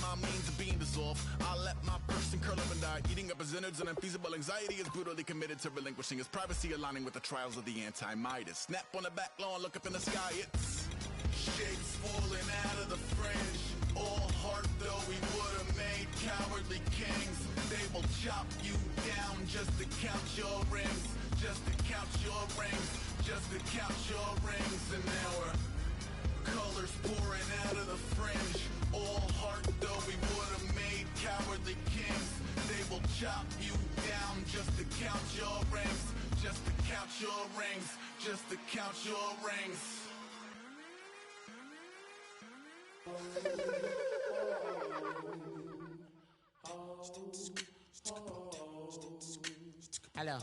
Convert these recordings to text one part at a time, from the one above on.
my means of being dissolved. I let my person curl up and die, eating up his innards. An unfeasible anxiety is brutally committed to relinquishing his privacy, aligning with the trials of the anti-Midas. Snap on the back lawn, look up in the sky, it's shapes falling out of the fringe. All heart though we would have made cowardly kings. They will chop you down just to count your rings, just to count your rings, just to count your rings. And now we're colors pouring out of the fringe. All heart though we would have made cowardly kings. They will chop you down just to count your rings, just to count your rings, just to count your rings. Hello,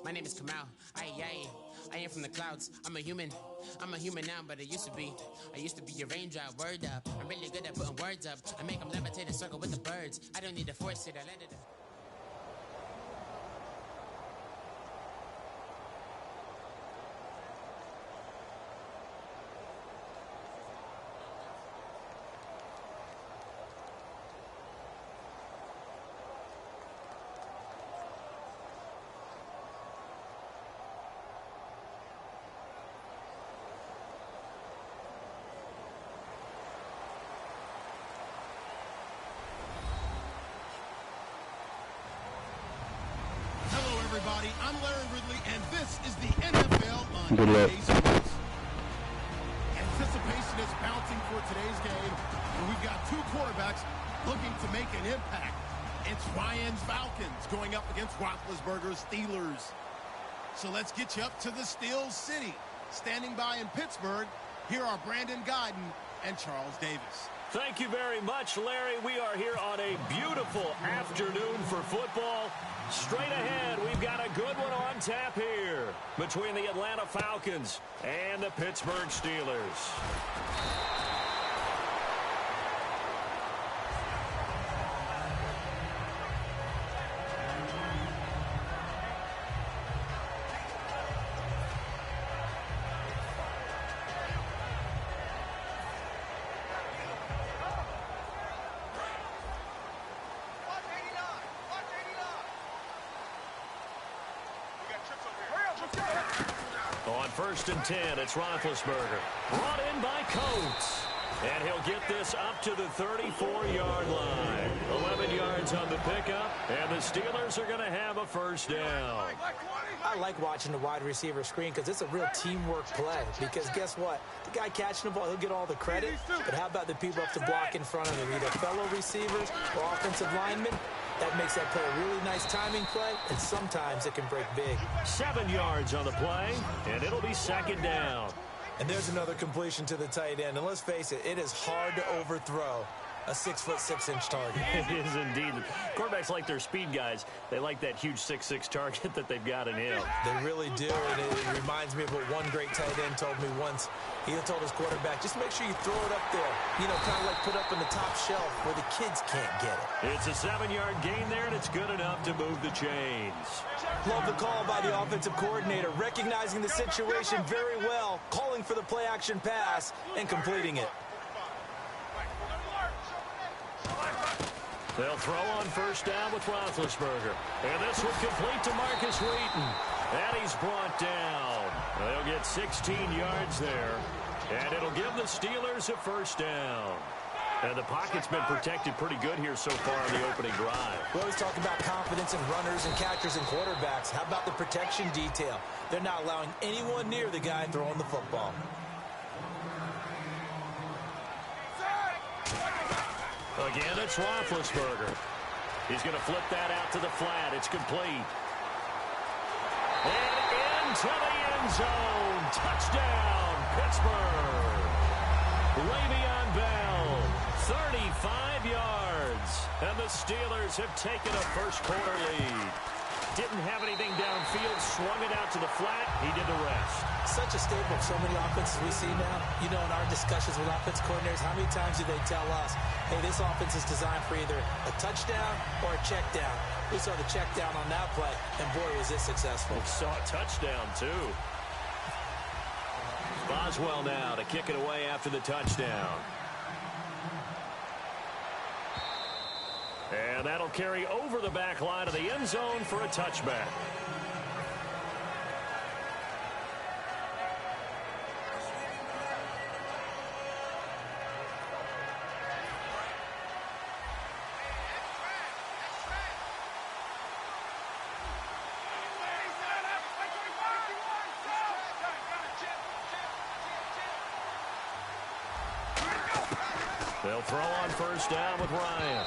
my name is Kamal. I am from the clouds. I'm a human now, but I used to be a raindrop. Word up, I'm really good at putting words up. I make them levitate and circle with the birds. I don't need to force it, I let it. Everybody, I'm Larry Ridley, and this is the NFL on EA Sports. Anticipation is mounting for today's game, and we've got two quarterbacks looking to make an impact. It's Ryan's Falcons going up against Roethlisberger's Steelers. So let's get you up to the Steel City. Standing by in Pittsburgh, here are Brandon Guyton and Charles Davis. Thank you very much, Larry. We are here on a beautiful afternoon for football. Straight ahead, we've got a good one on tap here between the Atlanta Falcons and the Pittsburgh Steelers. On 1st and 10, it's Roethlisberger. Brought in by Coates. And he'll get this up to the 34-yard line. 11 yards on the pickup, and the Steelers are going to have a first down. I like watching the wide receiver screen because it's a real teamwork play. Because guess what? The guy catching the ball, he'll get all the credit. But how about the people up to block in front of him? Either fellow receivers or offensive linemen. That makes that play a really nice timing play, and sometimes it can break big. 7 yards on the play, and it'll be second down. And there's another completion to the tight end. And let's face it, it is hard to overthrow a 6'6" target. It is indeed. Quarterbacks like their speed guys. They like that huge 6'6" target that they've got in him. They really do, and it reminds me of what one great tight end told me once. He told his quarterback, just make sure you throw it up there. You know, kind of like put up in the top shelf where the kids can't get it. It's a 7-yard gain there, and it's good enough to move the chains. Love the call by the offensive coordinator, recognizing the situation very well, calling for the play-action pass, and completing it. They'll throw on first down with Roethlisberger. And this will complete to Marcus Wheaton. And he's brought down. They'll get 16 yards there. And it'll give the Steelers a first down. And the pocket's been protected pretty good here so far on the opening drive. We always talk about confidence in runners and catchers and quarterbacks. How about the protection detail? They're not allowing anyone near the guy throwing the football. Again, it's Roethlisberger. He's going to flip that out to the flat. It's complete. And into the end zone. Touchdown, Pittsburgh. Le'Veon Bell, 35 yards. And the Steelers have taken a first-quarter lead. Didn't have anything downfield, swung it out to the flat. He did the rest. Such a staple of so many offenses we see now. You know, in our discussions with offense coordinators, how many times do they tell us, hey, this offense is designed for either a touchdown or a check down. We saw the check down on that play, and boy, was this successful. We saw a touchdown, too. Boswell now to kick it away after the touchdown. And that'll carry over the back line of the end zone for a touchback. They'll throw on first down with Ryan.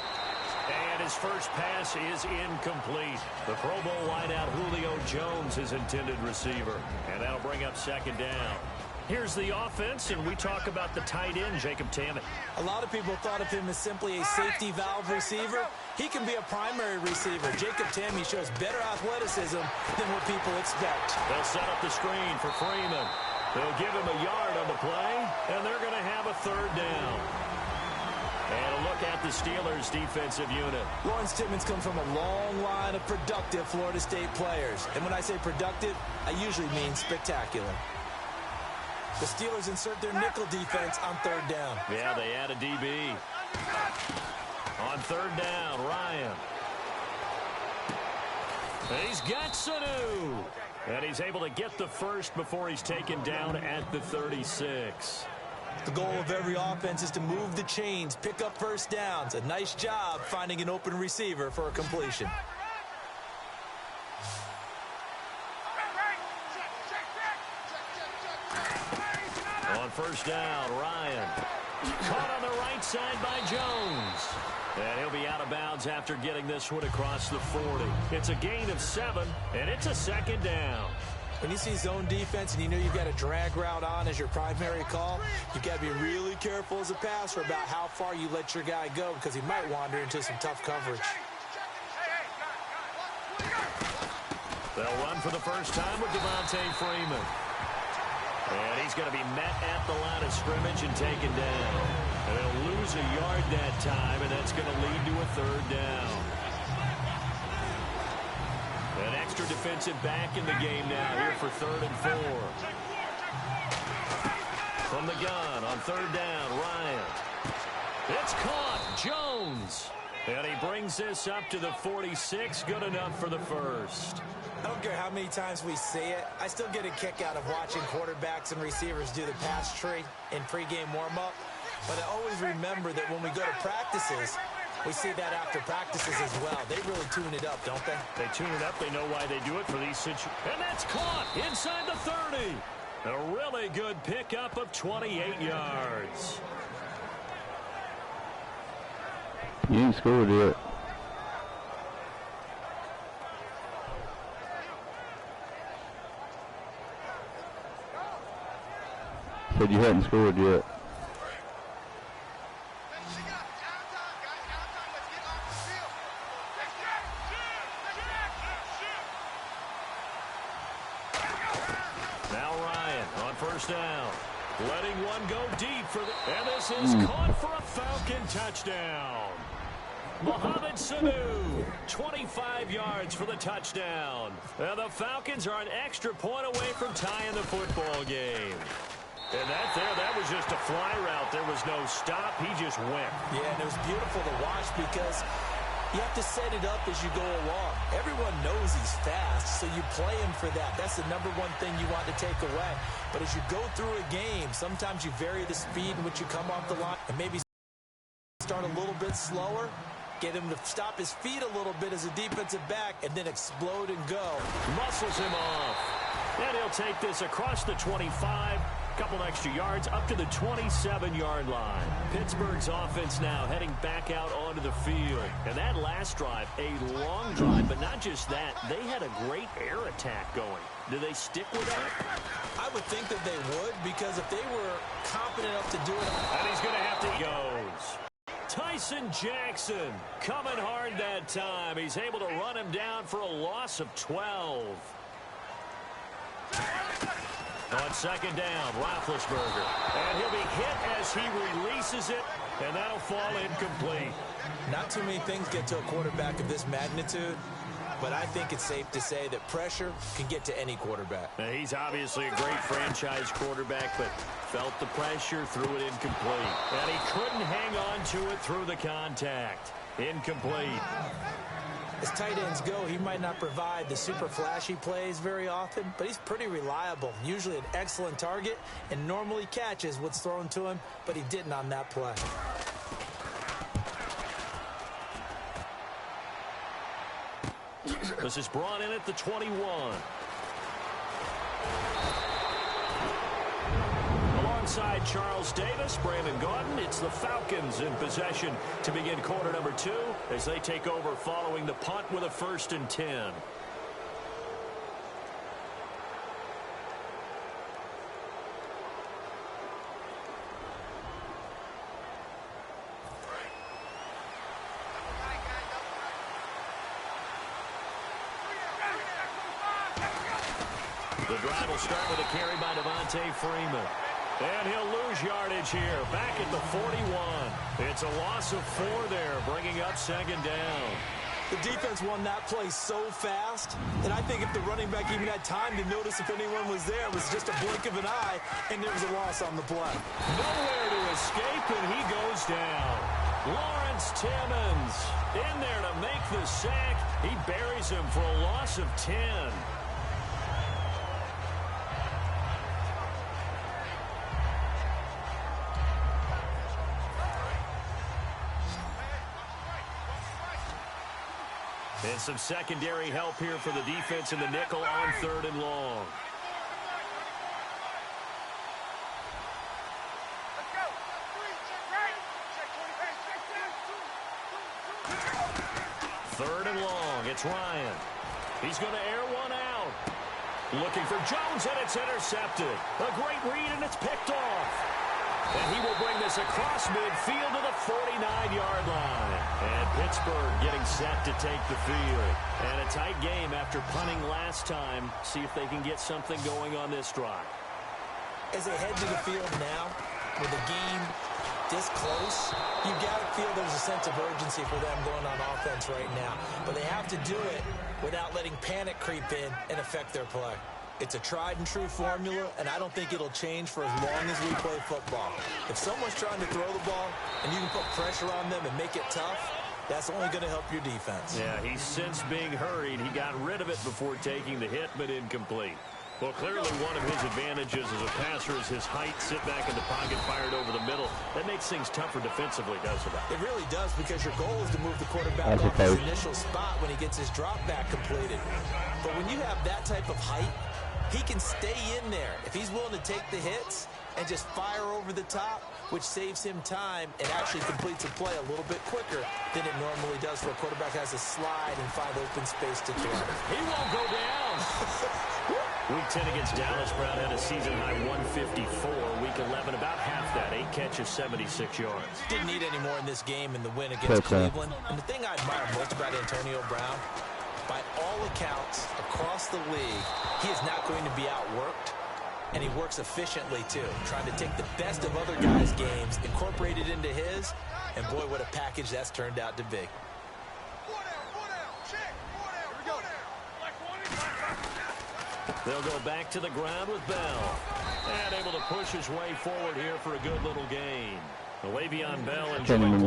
And his first pass is incomplete. The Pro Bowl wideout Julio Jones, his intended receiver. And that'll bring up second down. Here's the offense, and we talk about the tight end, Jacob Tammett. A lot of people thought of him as simply a safety valve receiver. He can be a primary receiver. Jacob Tammett shows better athleticism than what people expect. They'll set up the screen for Freeman. They'll give him a yard on the play, and they're going to have a third down. And a look at the Steelers' defensive unit. Lawrence Timmons comes from a long line of productive Florida State players. And when I say productive, I usually mean spectacular. The Steelers insert their nickel defense on third down. Yeah, they add a DB. On third down, Ryan. He's got Sanu. And he's able to get the first before he's taken down at the 36. The goal of every offense is to move the chains, pick up first downs. A nice job finding an open receiver for a completion. On first down, Ryan. Caught on the right side by Jones. And he'll be out of bounds after getting this one across the 40. It's a gain of 7, and it's a second down. When you see zone defense and you know you've got a drag route on as your primary call, you've got to be really careful as a passer about how far you let your guy go because he might wander into some tough coverage. They'll run for the first time with Devontae Freeman. And he's going to be met at the line of scrimmage and taken down. And they'll lose a yard that time, and that's going to lead to a third down. An extra defensive back in the game now here for 3rd and 4. From the gun on third down, Ryan. It's caught. Jones. And he brings this up to the 46. Good enough for the first. I don't care how many times we see it. I still get a kick out of watching quarterbacks and receivers do the pass tree in pregame warm-up. But I always remember that when we go to practices, we see that after practices as well. They really tune it up, don't they? They tune it up. They know why they do it for these situations. And that's caught inside the 30. A really good pickup of 28 yards. You ain't scored yet. Said you hadn't scored yet. Now Ryan on first down. Letting one go deep for the... And this is caught for a Falcon touchdown. Mohamed Sanu, 25 yards for the touchdown. And the Falcons are an extra point away from tying the football game. And that was just a fly route. There was no stop. He just went. Yeah, and it was beautiful to watch because you have to set it up as you go along. Everyone knows he's fast, so you play him for that. That's the number one thing you want to take away. But as you go through a game, sometimes you vary the speed in which you come off the line and maybe start a little bit slower, get him to stop his feet a little bit as a defensive back, and then explode and go. Muscles him off. And he'll take this across the 25. Couple extra yards up to the 27-yard line. Pittsburgh's offense now heading back out onto the field. And that last drive, a long drive, but not just that. They had a great air attack going. Do they stick with that? I would think that they would, because if they were confident enough to do it. And he's going to have to goes. Tyson Jackson coming hard that time. He's able to run him down for a loss of 12. On second down, Roethlisberger. And he'll be hit as he releases it, and that'll fall incomplete. Not too many things get to a quarterback of this magnitude, but I think it's safe to say that pressure can get to any quarterback. Now, he's obviously a great franchise quarterback, but felt the pressure, threw it incomplete. And he couldn't hang on to it through the contact. Incomplete. As tight ends go, he might not provide the super flashy plays very often, but he's pretty reliable. Usually an excellent target and normally catches what's thrown to him, but he didn't on that play. This is brought in at the 21. Alongside Charles Davis, Brandon Gaudin, it's the Falcons in possession to begin quarter number 2 as they take over following the punt with a 1st and 10. The drive will start with a carry by Devontae Freeman. And he'll lose yardage here, back at the 41. It's a loss of 4 there, bringing up 2nd down. The defense won that play so fast that I think if the running back even had time to notice if anyone was there, it was just a blink of an eye, and there was a loss on the play. Nowhere to escape, and he goes down. Lawrence Timmons in there to make the sack. He buries him for a loss of 10. And some secondary help here for the defense in the nickel on 3rd and long. Third and long. It's Ryan. He's going to air one out. Looking for Jones, and it's intercepted. A great read, and it's picked off. And he will bring this across midfield to the 49-yard line. And Pittsburgh getting set to take the field. And a tight game after punting last time. See if they can get something going on this drive. As they head to the field now, with the game this close, you got to feel there's a sense of urgency for them going on offense right now. But they have to do it without letting panic creep in and affect their play. It's a tried-and-true formula, and I don't think it'll change for as long as we play football. If someone's trying to throw the ball and you can put pressure on them and make it tough, that's only going to help your defense. Yeah, he's since being hurried. He got rid of it before taking the hit, but incomplete. Well, clearly one of his advantages as a passer is his height, sit back in the pocket, fired over the middle. That makes things tougher defensively, doesn't it? It really does, because your goal is to move the quarterback off his initial spot when he gets his drop back completed. But when you have that type of height, he can stay in there if he's willing to take the hits and just fire over the top, which saves him time and actually completes a play a little bit quicker than it normally does for a quarterback has to slide and find open space to throw. He won't go down. Week 10 against Dallas, Brown had a season-high 154. Week 11, about half that, 8 catches, 76 yards. Didn't need any more in this game in the win against Cleveland. And the thing I admire most about Antonio Brown, by all accounts, across the league, he is not going to be outworked, and he works efficiently, too, trying to take the best of other guys' games, incorporate it into his, and boy, what a package that's turned out to be. They'll go back to the ground with Bell. And able to push his way forward here for a good little gain. Le'Veon Bell and Cleveland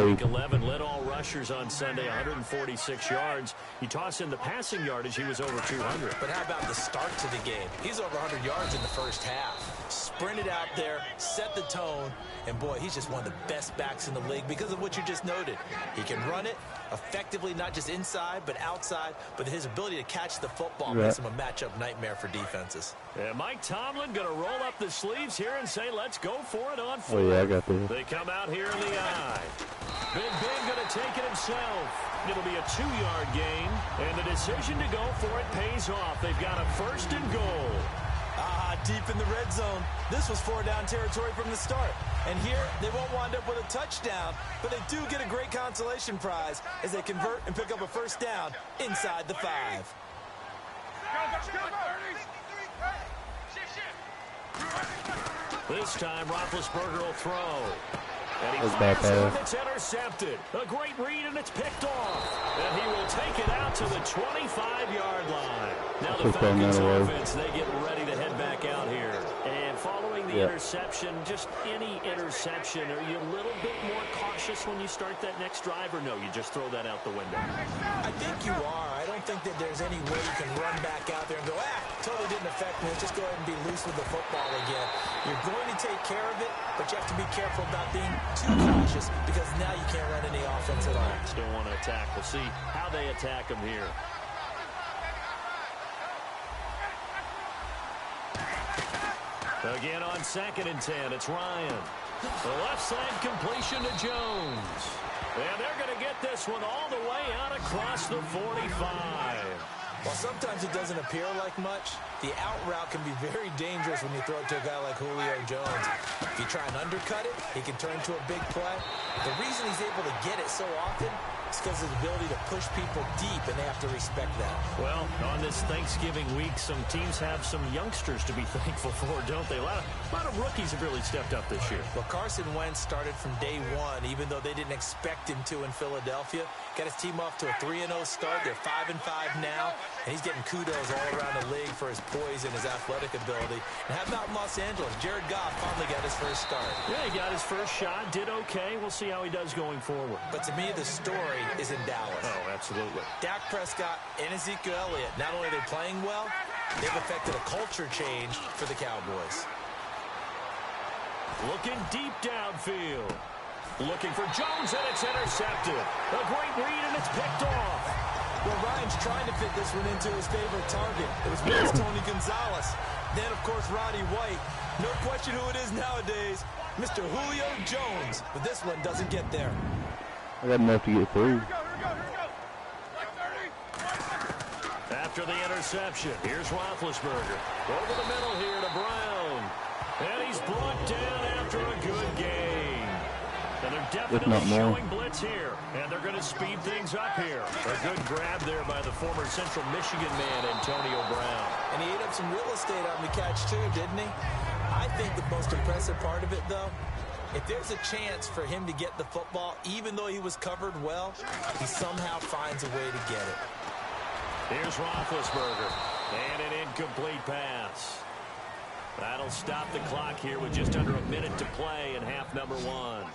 Week 11 led all rushers on Sunday, 146 yards. He tossed in the passing yardage. He was over 200. But how about the start to the game? He's over 100 yards in the first half. Sprinted out there, set the tone, and boy, he's just one of the best backs in the league because of what you just noted. He can run it effectively, not just inside, but outside, but his ability to catch the football makes him a matchup nightmare for defenses. And Mike Tomlin going to roll up the sleeves here and say, let's go for it on fourth. Oh, yeah, I got this. They come out here in the eye. Big Ben going to take it himself. It'll be a 2-yard gain, and the decision to go for it pays off. They've got a 1st and goal. Deep in the red zone. This was 4-down territory from the start. And here, they won't wind up with a touchdown, but they do get a great consolation prize as they convert and pick up a 1st down inside the 5. This time, Roethlisberger will throw. And he back fires it, it's intercepted. A great read, and it's picked off. And he will take it out to the 25-yard line. Now the Falcons offense, they get ready to head back out here. And following the interception, just any interception, are you a little bit more cautious when you start that next drive, or no, you just throw that out the window? I think you are. I don't think that there's any way you can run back out there and go, totally didn't affect me. Let's just go ahead and be loose with the football again. You're going to take care of it, but you have to be careful about being too cautious because now you can't run any offense at all. Still want to attack. We'll see how they attack him here. Again on 2nd and 10, it's Ryan. The left side completion to Jones. And they're going to get this one all the way out across the 45. While sometimes it doesn't appear like much, the out route can be very dangerous when you throw it to a guy like Julio Jones. If you try and undercut it, he can turn into a big play. The reason he's able to get it so often is because of his ability to push people deep, and they have to respect that. Well, on this Thanksgiving week, some teams have some youngsters to be thankful for, don't they? A lot of rookies have really stepped up this year. Well, Carson Wentz started from day one, even though they didn't expect him to in Philadelphia. Got his team off to a 3-0 start. They're 5-5 now, and he's getting kudos all around the league for his poise and his athletic ability. And how about in Los Angeles? Jared Goff finally got his first start. Yeah, he got his first shot, did okay. We'll see how he does going forward. But to me, the story is in Dallas. Oh, absolutely. Dak Prescott and Ezekiel Elliott, not only are they playing well, they've affected a culture change for the Cowboys. Looking deep downfield. Looking for Jones, and it's intercepted. A great read, and it's picked off. Well, Ryan's trying to fit this one into his favorite target. It was once Tony Gonzalez. Then, of course, Roddy White. No question who it is nowadays. Mr. Julio Jones. But this one doesn't get there. I got enough to get through. After the interception, here's Roethlisberger. Over the middle here to Brown. And he's brought down after a good game. And they're definitely showing blitz here. And they're going to speed things up here. A good grab there by the former Central Michigan man, Antonio Brown. And he ate up some real estate on the catch, too, didn't he? I think the most impressive part of it, though, if there's a chance for him to get the football, even though he was covered well, he somehow finds a way to get it. Here's Roethlisberger. And an incomplete pass. That'll stop the clock here with just under a minute to play in half number 1.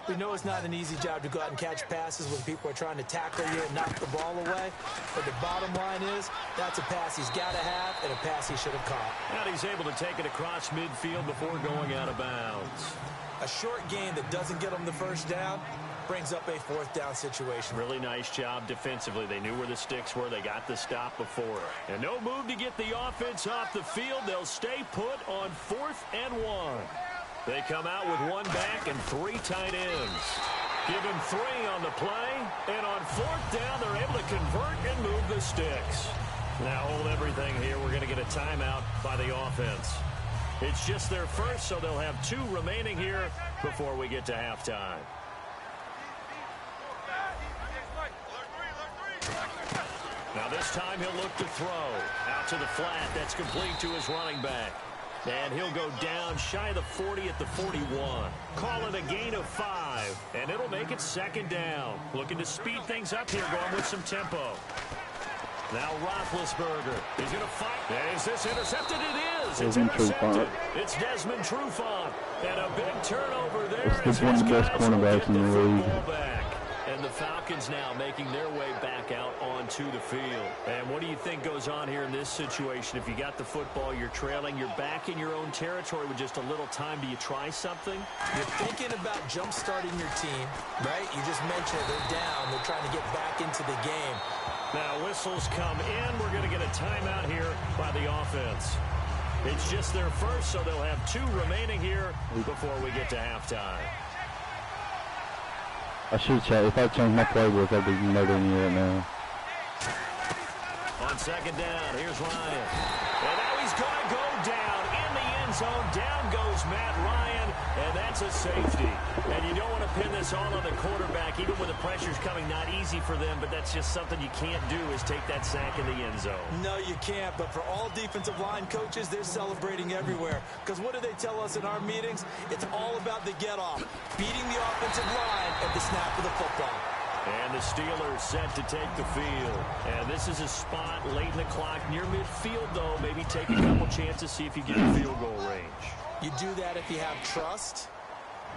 We know it's not an easy job to go out and catch passes when people are trying to tackle you and knock the ball away. But the bottom line is, that's a pass he's got to have and a pass he should have caught. And he's able to take it across midfield before going out of bounds. A short game that doesn't get him the first down brings up a 4th down situation. Really nice job defensively. They knew where the sticks were. They got the stop before. And no move to get the offense off the field. They'll stay put on 4th and 1. They come out with 1 back and 3 tight ends. Give him 3 on the play. And on 4th down, they're able to convert and move the sticks. Now hold everything here. We're going to get a timeout by the offense. It's just their first, so they'll have 2 remaining here before we get to halftime. Now this time he'll look to throw. Out to the flat. That's complete to his running back. And he'll go down shy of the 40 at the 41. Call it a gain of 5. And it'll make it 2nd down. Looking to speed things up here, going with some tempo. Now Roethlisberger. He's going to fight. Is this intercepted? It is. It's intercepted. It's Desmond Trufant. And a big turnover there. It's one of the best cornerbacks in the league. And the Falcons now making their way back out onto the field. And what do you think goes on here in this situation? If you got the football, you're trailing, you're back in your own territory with just a little time. Do you try something? You're thinking about jump-starting your team, right? You just mentioned they're down. They're trying to get back into the game. Now whistles come in. We're going to get a timeout here by the offense. It's just their first, so they'll have 2 remaining here before we get to halftime. I should check. If I change my playbook, I'd be murdering you right now. On 2nd down, here's Ryan. And now he's going to go down in the end zone. Down goes Matt Ryan, and that's a safety. And you don't want to pin this all on the quarterback, even when the pressure's coming. Not easy for them, but that's just something you can't do is take that sack in the end zone. No, you can't. But for all defensive line coaches, they're celebrating everywhere. Because what do they tell us in our meetings? It's all about the get-off, beating the offensive line at the snap of the football. And the Steelers set to take the field. And this is a spot late in the clock near midfield, though. Maybe take a couple chances, see if you get a field goal range. You do that if you have trust.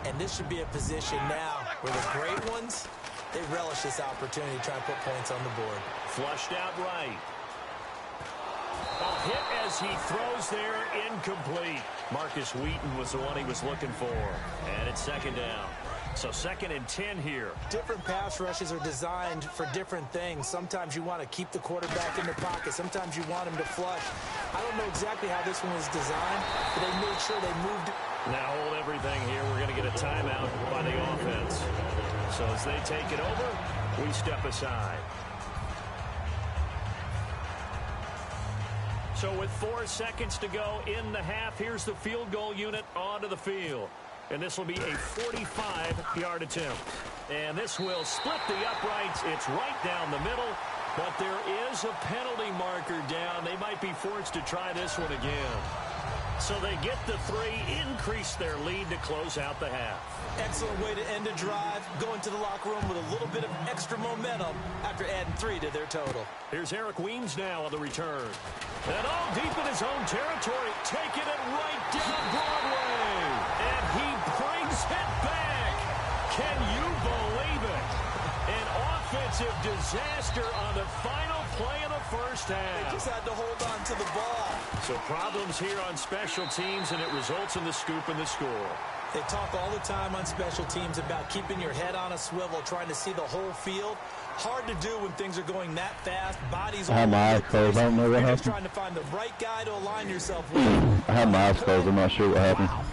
And this should be a position now where the great ones, they relish this opportunity to try and put points on the board. Flushed out right. A hit as he throws there, incomplete. Marcus Wheaton was the one he was looking for. And it's second down. So 2nd and 10 here. Different pass rushes are designed for different things. Sometimes you want to keep the quarterback in the pocket. Sometimes you want him to flush. I don't know exactly how this one was designed, but they made sure they moved it. Now hold everything here. We're going to get a timeout by the offense. So as they take it over, we step aside. So with 4 seconds to go in the half, here's the field goal unit onto the field. And this will be a 45-yard attempt. And this will split the uprights. It's right down the middle. But there is a penalty marker down. They might be forced to try this one again. So they get the 3, increase their lead to close out the half. Excellent way to end a drive. Go into the locker room with a little bit of extra momentum after adding 3 to their total. Here's Eric Weems now on the return. And all deep in his own territory, taking it right down Broadway. And he brings it back. Can you believe it? An offensive disaster on the final play of the first half. They just had to hold on to the ball. So problems here on special teams, and it results in the scoop and the score. They talk all the time on special teams about keeping your head on a swivel, trying to see the whole field. Hard to do when things are going that fast. Bodies I have my eyes closed. I don't know what You're happened. just trying to find the right guy to align yourself with. I have my eyes closed. I'm not sure what happened. Wow.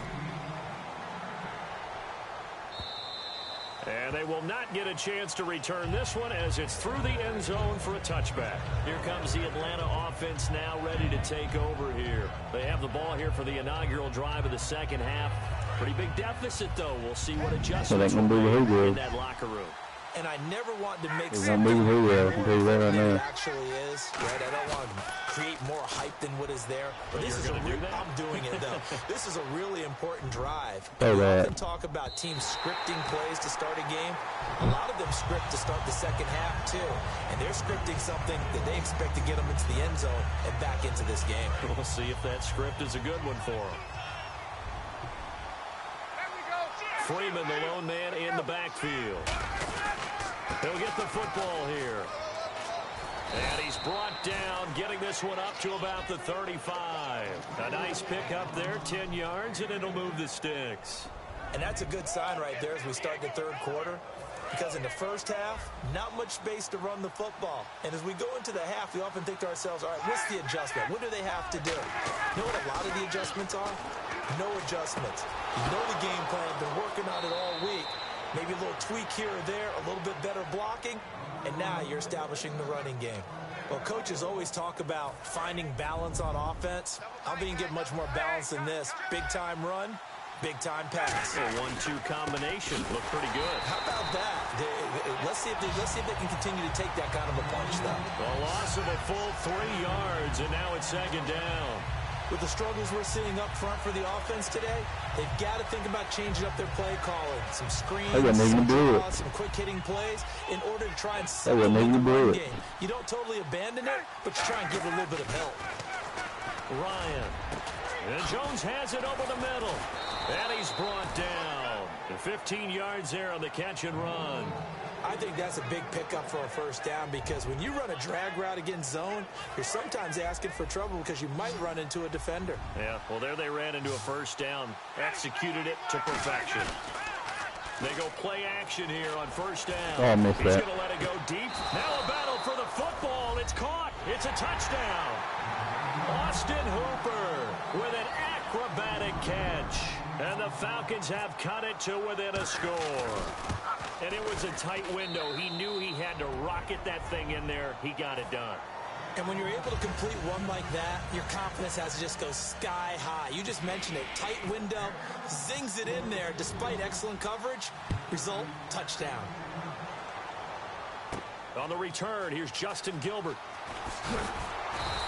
And they will not get a chance to return this one as it's through the end zone for a touchback. Here comes the Atlanta offense now ready to take over here. They have the ball here for the inaugural drive of the second half. Pretty big deficit, though. We'll see what adjustments will be in that locker room. And I never want to make They're gonna move who will. I can tell you that right than it now. actually is, right? I don't want to create more hype than what is there. But this is you're gonna do that? I'm doing it, though. This is a really important drive. Oh, We right. often talk about teams scripting plays to start a game. A lot of them script to start the second half, too. And they're scripting something that they expect to get them into the end zone and back into this game. We'll see if that script is a good one for them. Freeman, the lone man in the backfield. He'll get the football here. And he's brought down, getting this one up to about the 35. A nice pickup there, 10 yards, and it'll move the sticks. And that's a good sign right there as we start the third quarter. Because in the first half, not much space to run the football. And as we go into the half, we often think to ourselves, all right, what's the adjustment? What do they have to do? You know what a lot of the adjustments are? No adjustments. You know the game plan. Been working on it all week. Maybe a little tweak here or there, a little bit better blocking, and now you're establishing the running game. Well, coaches always talk about finding balance on offense. I don't think you can get much more balance than this. Big-time run, big-time pass. A 1-2 combination looked pretty good. How about that? Let's see if they can continue to take that kind of a punch, though. A loss of a full 3 yards, and now it's second down. With the struggles we're seeing up front for the offense today, they've got to think about changing up their play calling. Some screens, some draws, some quick-hitting plays in order to try and supplement the run game. You don't totally abandon it, but you try and give it a little bit of help. Ryan. And Jones has it over the middle. And he's brought down. And 15 yards there on the catch and run. I think that's a big pickup for a first down because when you run a drag route against zone, you're sometimes asking for trouble because you might run into a defender. Yeah, well, there they ran into a first down. Executed it to perfection. They go play action here on first down. Oh, I missed He's that. going to let it go deep. Now a battle for the football. It's caught. It's a touchdown. Austin Hooper with an acrobatic catch. And the Falcons have cut it to within a score. And it was a tight window. He knew he had to rocket that thing in there. He got it done. And when you're able to complete one like that, your confidence has to just go sky high. You just mentioned it. Tight window, zings it in there despite excellent coverage. Result, touchdown. On the return, here's Justin Gilbert.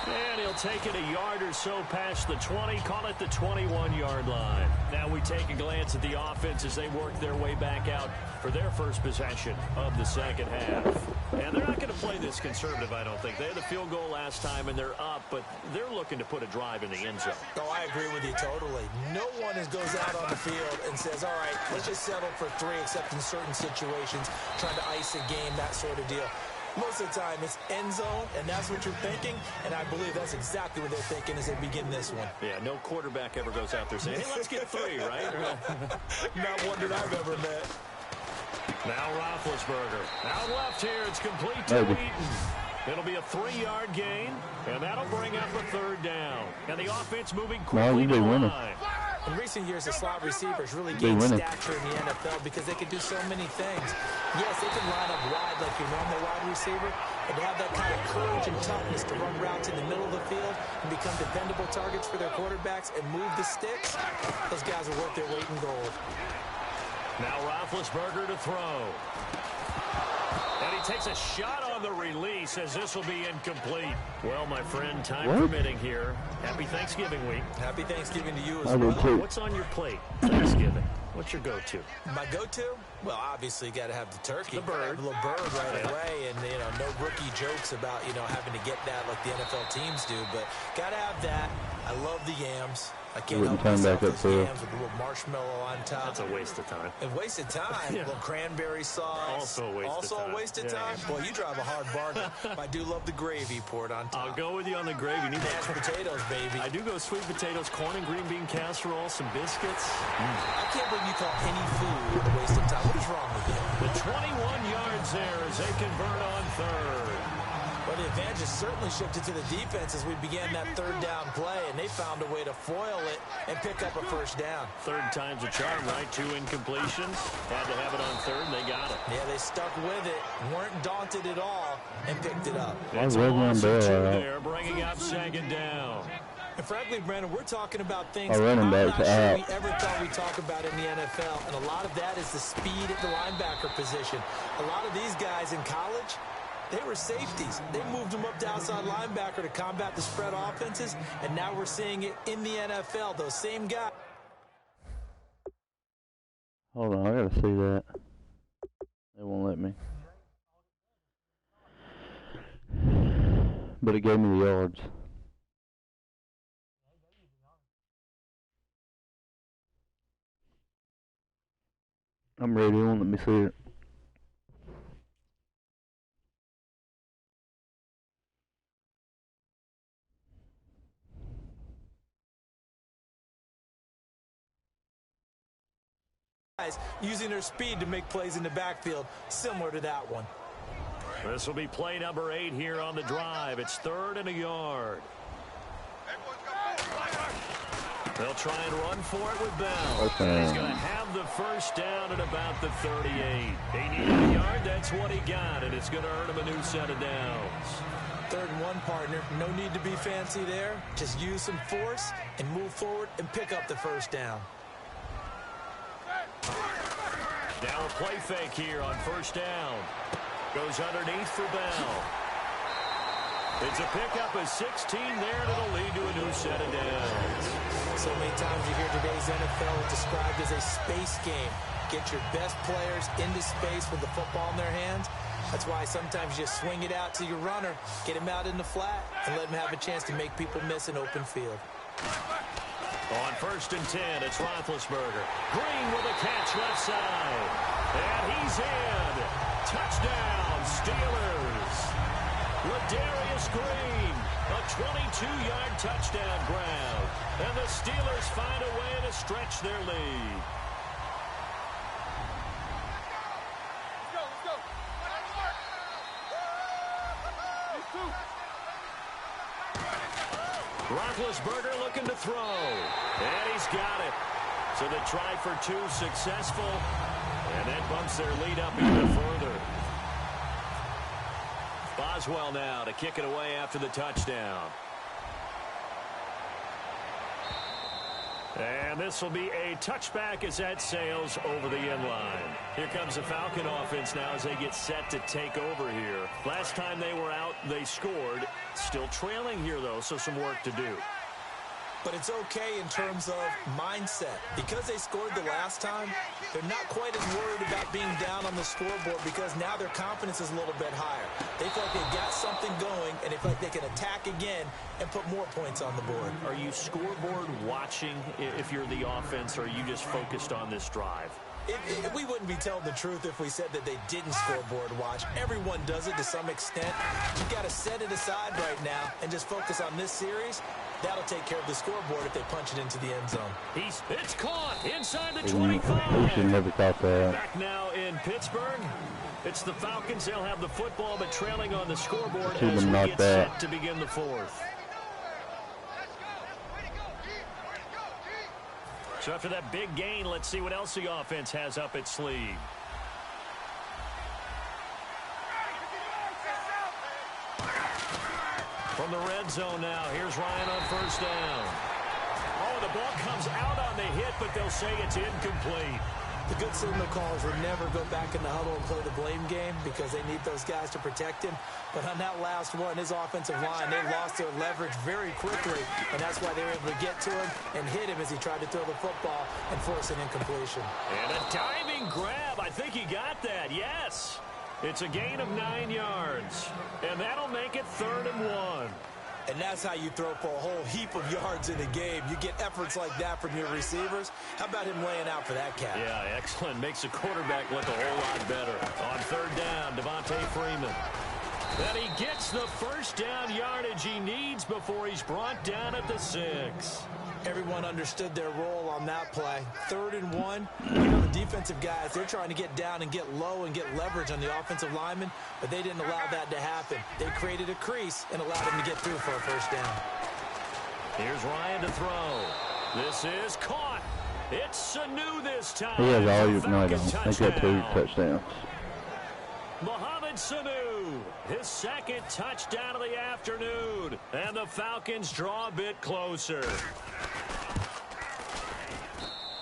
And he'll take it a yard or so past the 20, call it the 21-yard line. Now we take a glance at the offense as they work their way back out for their first possession of the second half. And they're not going to play this conservative, I don't think. They had the field goal last time, and they're up, but they're looking to put a drive in the end zone. Oh, I agree with you totally. No one goes out on the field and says, all right, let's just settle for 3, except in certain situations, trying to ice a game, that sort of deal. Most of the time, it's end zone, and that's what you're thinking, and I believe that's exactly what they're thinking as they begin this one. Yeah, no quarterback ever goes out there saying, hey, let's get 3, right? Not one that I've ever met. Now Roethlisberger. Out left here, it's complete to Wheaton. It'll be a 3-yard gain, and that'll bring up a 3rd down. And the offense moving quickly to the line. In recent years, the slot receivers really gained stature in the NFL because they can do so many things. Yes, they can line up wide like your normal wide receiver, but to have that kind of courage and toughness to run routes in the middle of the field and become dependable targets for their quarterbacks and move the sticks, those guys are worth their weight in gold. Now Roethlisberger to throw. And he takes a shot on the release as this will be incomplete. Well, my friend, time permitting here. Happy Thanksgiving week. Happy Thanksgiving to you as well. What's on your plate? Thanksgiving. What's your go-to? My go-to? Well, obviously, you got to have the turkey. The bird. The little bird right away. And, no rookie jokes about, having to get that like the NFL teams do. But got to have that. I love the yams. I can't help myself with yams with a little marshmallow on top. That's a waste of time. A waste of time. A little cranberry sauce. Also a waste of time. Boy, you drive a hard bargain. I do love the gravy poured on top. I'll go with you on the gravy. You need mashed potatoes, baby. I do go sweet potatoes, corn and green bean casserole, some biscuits. I can't believe you call any food a waste of time. What is wrong with you? The 21 yards there as they convert on 3rd. Well, the advantage has certainly shifted to the defense as we began that 3rd down play, and they found a way to foil it and pick up a 1st down. 3rd time's a charm, right? 2 incompletions. Had to have it on 3rd, and they got it. Yeah, they stuck with it, weren't daunted at all, and picked it up. It's a loss of 2 there, bringing up 2nd down. And frankly, Brandon, we're talking about things I'm not sure we ever thought we'd talk about in the NFL, and a lot of that is the speed at the linebacker position. A lot of these guys in college, they were safeties. They moved them up to outside linebacker to combat the spread offenses, and now we're seeing it in the NFL. Those same guys. Hold on, I gotta see that. They won't let me. But it gave me the yards. I'm ready. It won't let me see it. Using their speed to make plays in the backfield, similar to that one. This will be play number 8 here on the drive. It's 3rd and a yard. They'll try and run for it with Bell. He's going to have the 1st down at about the 38. He needed a yard. That's what he got, and it's going to earn him a new set of downs. 3rd and 1, partner. No need to be fancy there. Just use some force and move forward and pick up the 1st down. Now a play fake here on 1st down. Goes underneath for Bell. It's a pickup of 16 there, and it'll lead to a new set of downs. So many times you hear today's NFL described as a space game. Get your best players into space with the football in their hands. That's why sometimes you swing it out to your runner, get him out in the flat, and let him have a chance to make people miss an open field. On 1st and 10, it's Roethlisberger. Green with a catch left side. And he's in. Touchdown, Steelers. Ladarius Green, a 22-yard touchdown grab. And the Steelers find a way to stretch their lead. Roethlisberger looking to throw. And he's got it. So they try for 2 successful. And that bumps their lead up even further. Boswell now to kick it away after the touchdown. And this will be a touchback as that sails over the end line. Here comes the Falcon offense now as they get set to take over here. Last time they were out, they scored. Still trailing here, though, so some work to do. But it's okay in terms of mindset. Because they scored the last time, they're not quite as worried about being down on the scoreboard because now their confidence is a little bit higher. They feel like they've got something going, and they feel like they can attack again and put more points on the board. Are you scoreboard watching if you're the offense, or are you just focused on this drive? We wouldn't be telling the truth if we said that they didn't scoreboard watch. Everyone does it to some extent. You've got to set it aside right now and just focus on this series. That'll take care of the scoreboard if they punch it into the end zone. It's caught inside the 25. We should never caught that. Back now in Pittsburgh. It's the Falcons. They'll have the football, but trailing on the scoreboard as we get set to begin the fourth. So after that big gain, let's see what else the offense has up its sleeve. From the red zone now, here's Ryan on first down. Oh, the ball comes out on the hit, but they'll say it's incomplete. The good signal callers would never go back in the huddle and play the blame game because they need those guys to protect him. But on that last one, his offensive line, they lost their leverage very quickly, and that's why they were able to get to him and hit him as he tried to throw the football and force an incompletion. And a diving grab. I think he got that, yes. It's a gain of 9 yards, and that'll make it 3rd and 1. And that's how you throw for a whole heap of yards in a game. You get efforts like that from your receivers. How about him laying out for that catch? Yeah, excellent. Makes the quarterback look a whole lot better. On 3rd down, Devontae Freeman. And he gets the first down yardage he needs before he's brought down at the 6. Everyone understood their role on that play. 3rd and 1. You know, the defensive guys, they're trying to get down and get low and get leverage on the offensive linemen, but they didn't allow that to happen. They created a crease and allowed him to get through for a first down. Here's Ryan to throw. This is caught. It's Sanu this time. He has all you know. They got 2 touchdowns. Mohamed Sanu, his 2nd touchdown of the afternoon. And the Falcons draw a bit closer.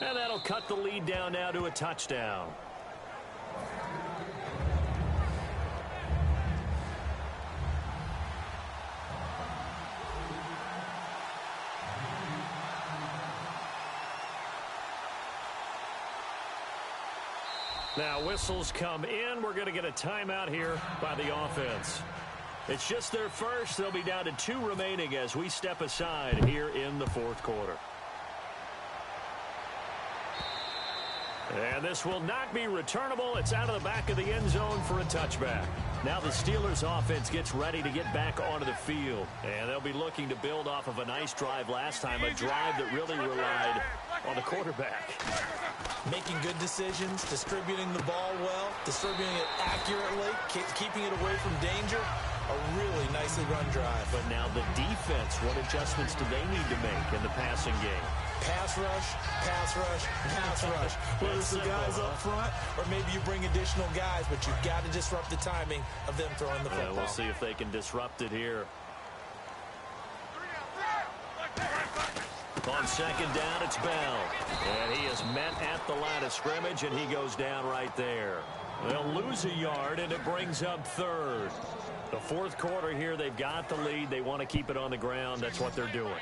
And that'll cut the lead down now to a touchdown. Now whistles come in. We're going to get a timeout here by the offense. It's just their first. They'll be down to 2 remaining as we step aside here in the 4th quarter. And this will not be returnable. It's out of the back of the end zone for a touchback. Now the Steelers offense gets ready to get back onto the field. And they'll be looking to build off of a nice drive last time, a drive that really relied on the quarterback. Making good decisions, distributing the ball well, distributing it accurately, keeping it away from danger. A really nicely run drive. But now the defense, what adjustments do they need to make in the passing game? Pass rush, pass rush, pass rush. Whether it's the guys up front or maybe you bring additional guys, but you've got to disrupt the timing of them throwing the football. We'll see if they can disrupt it here. On 2nd down, it's Bell. And he is met at the line of scrimmage, and he goes down right there. They'll lose a yard, and it brings up 3rd. The 4th quarter here, they've got the lead. They want to keep it on the ground. That's what they're doing.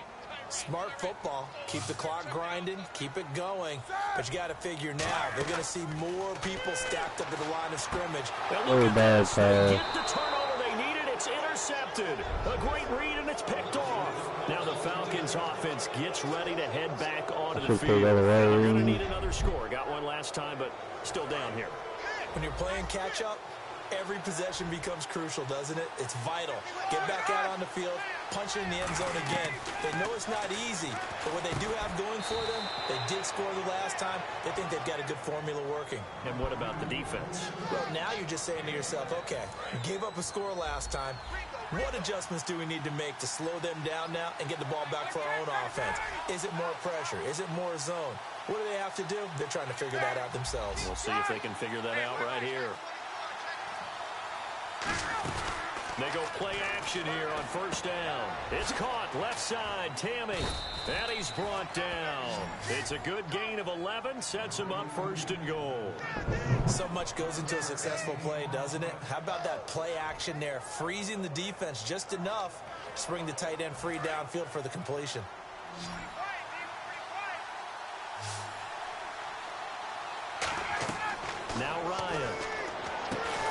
Smart football. Keep the clock grinding. Keep it going. But you got to figure now, they're going to see more people stacked up at the line of scrimmage. Oh, bad pass. Get the turnover they needed. It's intercepted. A great read, and it's picked off. Now the Falcons offense gets ready to head back onto the field. They're going to need another score. Got one last time, but still down here. When you're playing catch-up, every possession becomes crucial, doesn't it? It's vital. Get back out on the field, punch it in the end zone again. They know it's not easy, but what they do have going for them, they did score the last time. They think they've got a good formula working. And what about the defense? Well, now you're just saying to yourself, okay, we gave up a score last time. What adjustments do we need to make to slow them down now and get the ball back for our own offense? Is it more pressure? Is it more zone? What do they have to do? They're trying to figure that out themselves. We'll see if they can figure that out right here. They go play action here on first down. It's caught left side. Tammy. And he's brought down. It's a good gain of 11. Sets him up first and goal. So much goes into a successful play, doesn't it? How about that play action there? Freezing the defense just enough to bring the tight end free downfield for the completion. Now Ryan.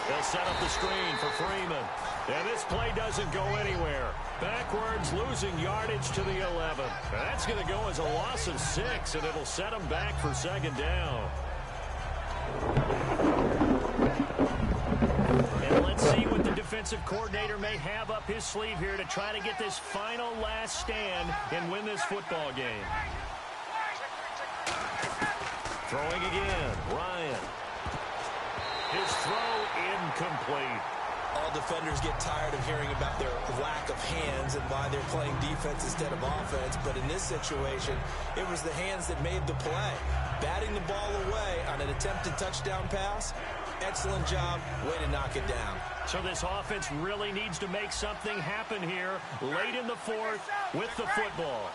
They'll set up the screen for Freeman. And this play doesn't go anywhere. Backwards, losing yardage to the 11. That's going to go as a loss of 6, and it'll set them back for second down. And let's see what the defensive coordinator may have up his sleeve here to try to get this final last stand and win this football game. Throwing again, Ryan. His throw incomplete. All defenders get tired of hearing about their lack of hands and why they're playing defense instead of offense. But in this situation, it was the hands that made the play. Batting the ball away on an attempted touchdown pass. Excellent job. Way to knock it down. So this offense really needs to make something happen here late in the fourth with the football.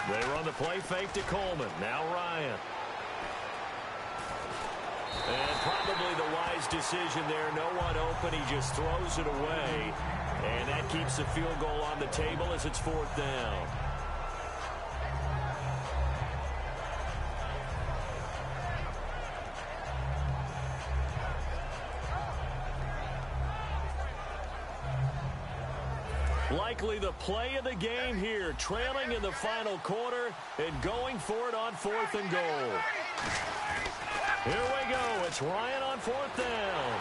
They run the play fake to Coleman. Now Ryan. And probably the wise decision there. No one open. He just throws it away. And that keeps the field goal on the table as it's fourth down. Likely the play of the game here, trailing in the final quarter and going for it on fourth and goal. Here we go. It's Ryan on fourth down.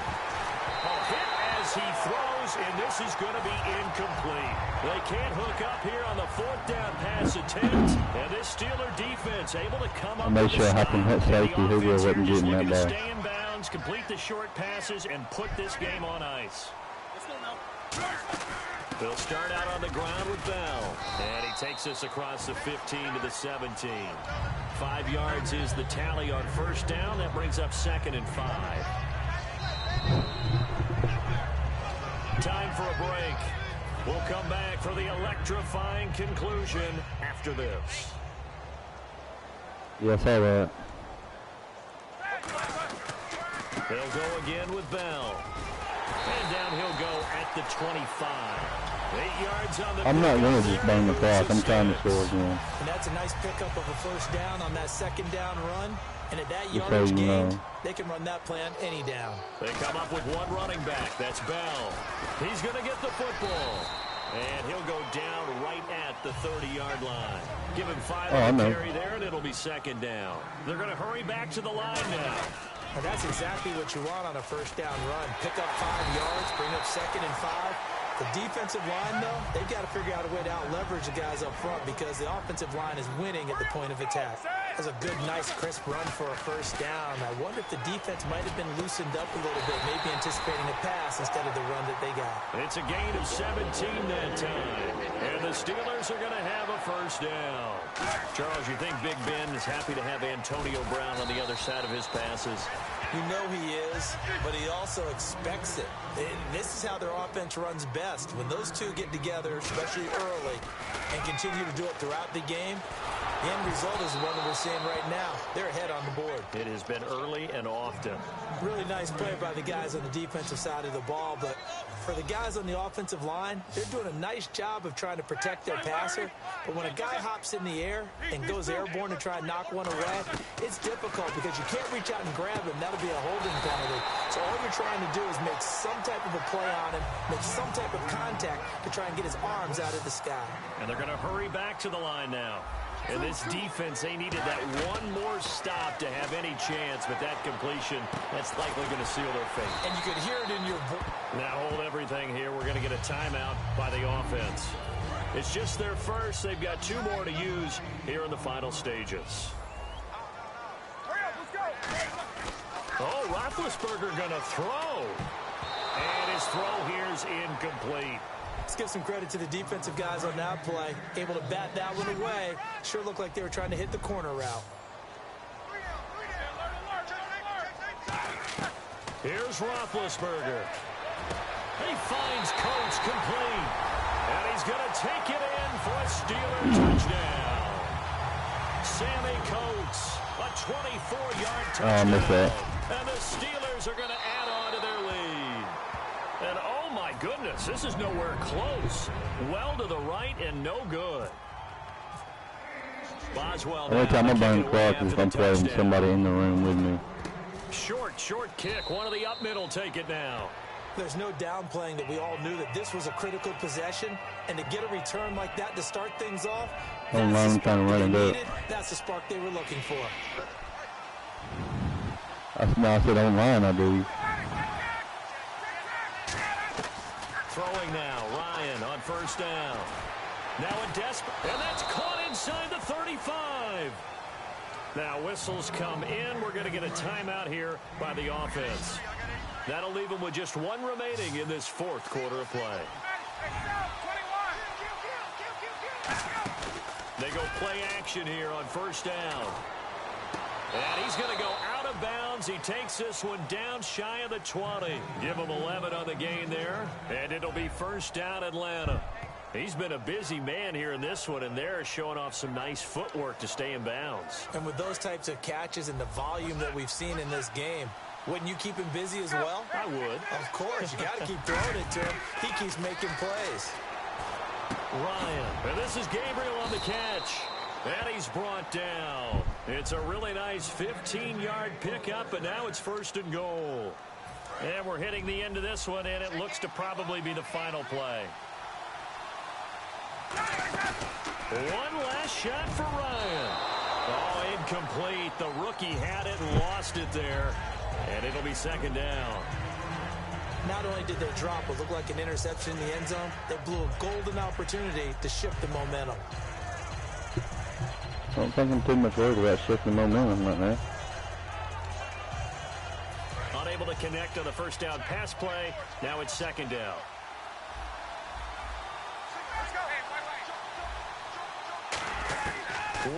A hit as he throws, and this is going to be incomplete. They can't hook up here on the fourth down pass attempt, and this Steeler defense able to come up with a stop. Hit safety. Who will wasn't getting that back. Stay in bounds, complete the short passes, and put this game on ice. They'll start out on the ground with Bell. And he takes us across the 15 to the 17. 5 yards is the tally on first down. That brings up 2nd and 5. Time for a break. We'll come back for the electrifying conclusion after this. Yeah, I saw that. They'll go again with Bell. And down he'll go at the 25. 8 yards on the I'm not going to just bang the clock. I'm trying to score again. And that's a nice pickup of a first down on that second down run. And at that yardage gain, they can run that play on any down. They come up with one running back. That's Bell. He's going to get the football. And he'll go down right at the 30-yard line. Give him 5 on the carry there, and it'll be second down. They're going to hurry back to the line now. And that's exactly what you want on a first down run. Pick up 5 yards, bring up 2nd and 5. The defensive line, though, they've got to figure out a way to out-leverage the guys up front because the offensive line is winning at the point of attack. That's a good, nice, crisp run for a first down. I wonder if the defense might have been loosened up a little bit, maybe anticipating a pass instead of the run that they got. It's a gain of 17 that time. And the Steelers are going to have a first down. Charles, you think Big Ben is happy to have Antonio Brown on the other side of his passes? You know he is, but he also expects it. And this is how their offense runs best. When those two get together, especially early, and continue to do it throughout the game, the end result is the one that we're seeing right now. They're ahead on the board. It has been early and often. Really nice play by the guys on the defensive side of the ball, but for the guys on the offensive line, they're doing a nice job of trying to protect their passer. But when a guy hops in the air and goes airborne to try and knock one away, it's difficult because you can't reach out and grab him. That'll be a holding penalty. So all you're trying to do is make some type of a play on him, make some type of contact to try and get his arms out of the sky. And they're going to hurry back to the line now. And this defense, they needed that one more stop to have any chance, but that completion, that's likely going to seal their fate. And you could hear it in your voice. Now hold everything here. We're going to get a timeout by the offense. It's just their first. They've got 2 more to use here in the final stages. Oh, Roethlisberger going to throw. And his throw here is incomplete. Let's give some credit to the defensive guys on that play. Able to bat that one away. Sure looked like they were trying to hit the corner route. Here's Roethlisberger. He finds Coates complete. And he's going to take it in for a Steeler touchdown. Sammy Coates, a 24-yard touchdown. Missed that. And the Steelers are going to add on to their lead. And oh my goodness, this is nowhere close. Well to the right and no good. Boswell Every time I'm buying clock is I'm playing somebody in the room with me. Short kick. One of the up middle take it now. There's no downplaying that we all knew that this was a critical possession. And to get a return like that to start things off, that's the spark they were looking for. I said online, I believe. Throwing now, Ryan on first down. Now a desperate, and that's caught inside the 35. Now whistles come in. We're going to get a timeout here by the offense. That'll leave them with just one remaining in this fourth quarter of play. They go play action here on first down. And he's going to go out of bounds. He takes this one down shy of the 20. Give him 11 on the gain there. And it'll be first down Atlanta. He's been a busy man here in this one, and they're showing off some nice footwork to stay in bounds. And with those types of catches and the volume that we've seen in this game, wouldn't you keep him busy as well? I would. Of course. You got to keep throwing it to him. He keeps making plays. Ryan. And this is Gabriel on the catch. And he's brought down. It's a really nice 15-yard pickup, and now it's first and goal. And we're hitting the end of this one, and it looks to probably be the final play. One last shot for Ryan. Oh, incomplete. The rookie had it and lost it there. And it'll be second down. Not only did they drop what looked like an interception in the end zone, they blew a golden opportunity to shift the momentum. I don't think I'm too much worried about shifting momentum right now. Unable to connect on the first down pass play. Now it's second down.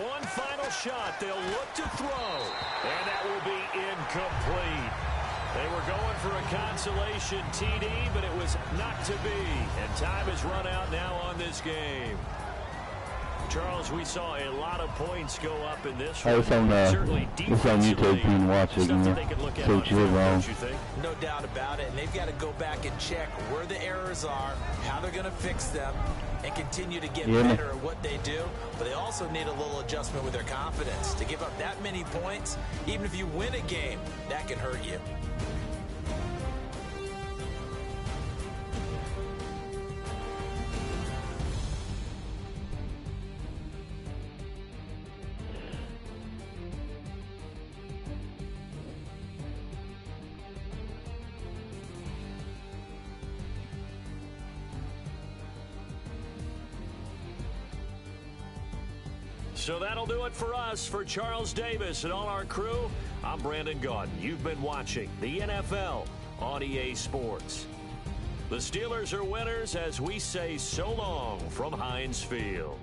One final shot. They'll look to throw. And that will be incomplete. They were going for a consolation TD, but it was not to be. And time has run out now on this game. Charles, we saw a lot of points go up in this one. It's on YouTube. You can watch it. So you're wrong. No doubt about it. And they've got to go back and check where the errors are, how they're going to fix them, and continue to get better at what they do. But they also need a little adjustment with their confidence. To give up that many points, even if you win a game, that can hurt you. So that'll do it for us. For Charles Davis and all our crew, I'm Brandon Gaudin. You've been watching the NFL on EA Sports. The Steelers are winners as we say so long from Heinz Field.